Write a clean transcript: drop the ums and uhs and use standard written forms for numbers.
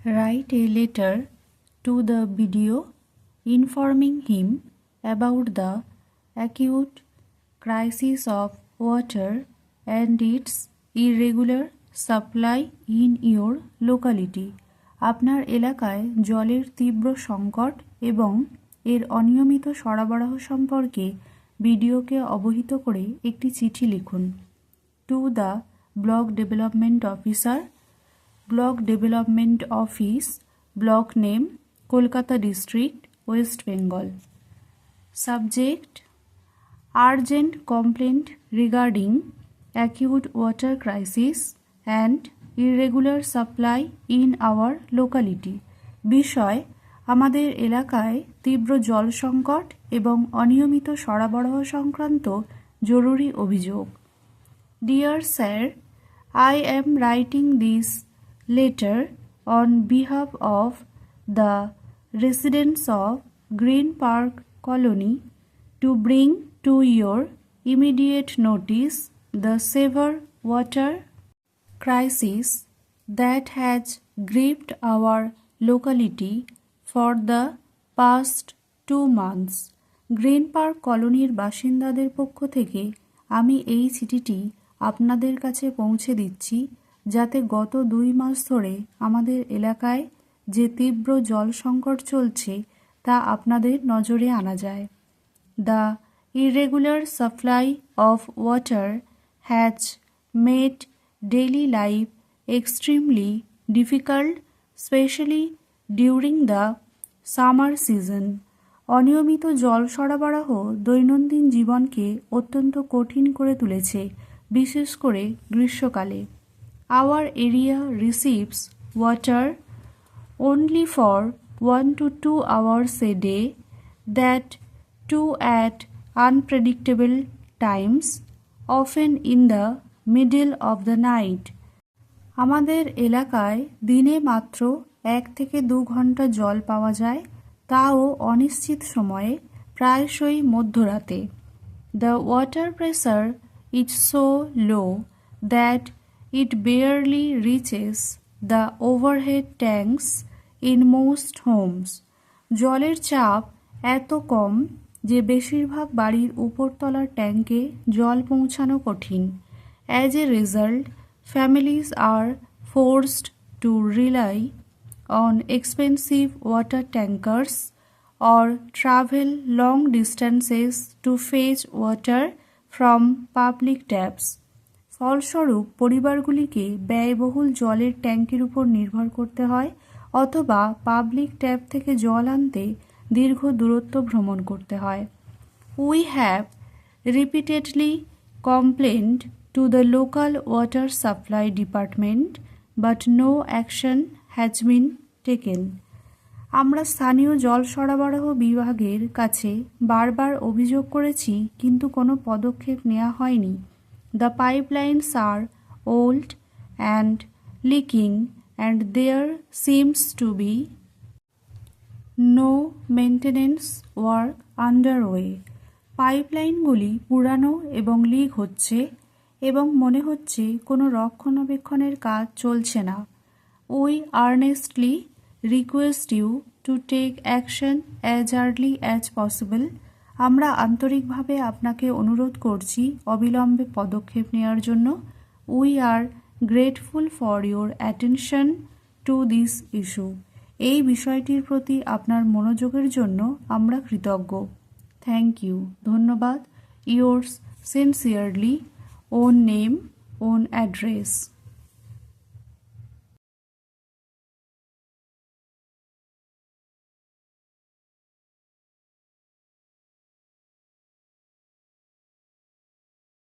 Write a letter to the BDO informing him about the acute crisis of water and its irregular supply in your locality. আপনার এলাকায় জলের তীব্র সংকট এবং এর অনিয়মিত সরবরাহ সম্পর্কে বিডিওকে অবহিত করে একটি চিঠি লিখুন। To the block development officer, block development office, block name, Kolkata district, West Bengal. Subject: urgent complaint regarding acute water crisis and irregular supply in our locality। বিষয়: আমাদের এলাকায় তীব্র জল সংকট এবং অনিয়মিত সরবরাহ সংক্রান্ত জরুরি অভিযোগ। Dear Sir, I am writing this letter on behalf of the residents of Green Park Colony to bring to your immediate notice the severe water crisis that has gripped our locality for the past 2 months. Green park কলোনির বাসিন্দাদের পক্ষ থেকে আমি এই চিঠিটি আপনাদের কাছে পৌঁছে দিচ্ছি, যাতে গত 2 মাস ধরে আমাদের এলাকায় যে তীব্র জল সংকট চলছে তা আপনাদের নজরে আনা যায়। The irregular supply of water has made daily life extremely difficult, especially during the summer season. অনিয়মিত জল সরবরাহ দৈনন্দিন জীবনকে অত্যন্ত কঠিন করে তুলেছে, বিশেষ করে গ্রীষ্মকালে। Our area receives water only for 1 to 2 hours a day, that too at unpredictable times, often in the middle of the night. আমাদের এলাকায় দিনে মাত্র 1 থেকে 2 ঘন্টা জল পাওয়া যায়, তাও অনিশ্চিত সময়ে, প্রায়শই মধ্যরাতে। The water pressure is so low that it barely reaches the overhead tanks in most homes. জলের চাপ এত কম যে বেশিরভাগ বাড়ির উপরতলার ট্যাঙ্কে জল পৌঁছানো কঠিন। As a result, families are forced to rely on expensive water tankers or travel long distances to fetch water from public taps. ফলস্বরূপ পরিবারগুলিকে ব্যয়বহুল জলের ট্যাঙ্কের উপর নির্ভর করতে হয় অথবা পাবলিক ট্যাপ থেকে জল আনতে দীর্ঘ দূরত্ব ভ্রমণ করতে হয়। We have repeatedly complained to the local water supply department, but no action has been taken. আমরা স্থানীয় জল সরবরাহ বিভাগের কাছে বারবার অভিযোগ করেছি, কিন্তু কোনো পদক্ষেপ নেওয়া হয়নি। The pipelines are old and leaking, and there seems to be no maintenance work underway. পাইপলাইনগুলি পুরানো এবং লিক হচ্ছে এবং মনে হচ্ছে কোনো রক্ষণাবেক্ষণের কাজ চলছে না। We earnestly request you to take action as early as possible. আমরা আন্তরিকভাবে আপনাকে অনুরোধ করছি অবিলম্বে পদক্ষেপ নেওয়ার জন্য। We are grateful for your attention to this issue. এই বিষয়টির প্রতি আপনার মনোযোগের জন্য আমরা কৃতজ্ঞ। Thank you. ধন্যবাদ। Yours sincerely, own name, own address.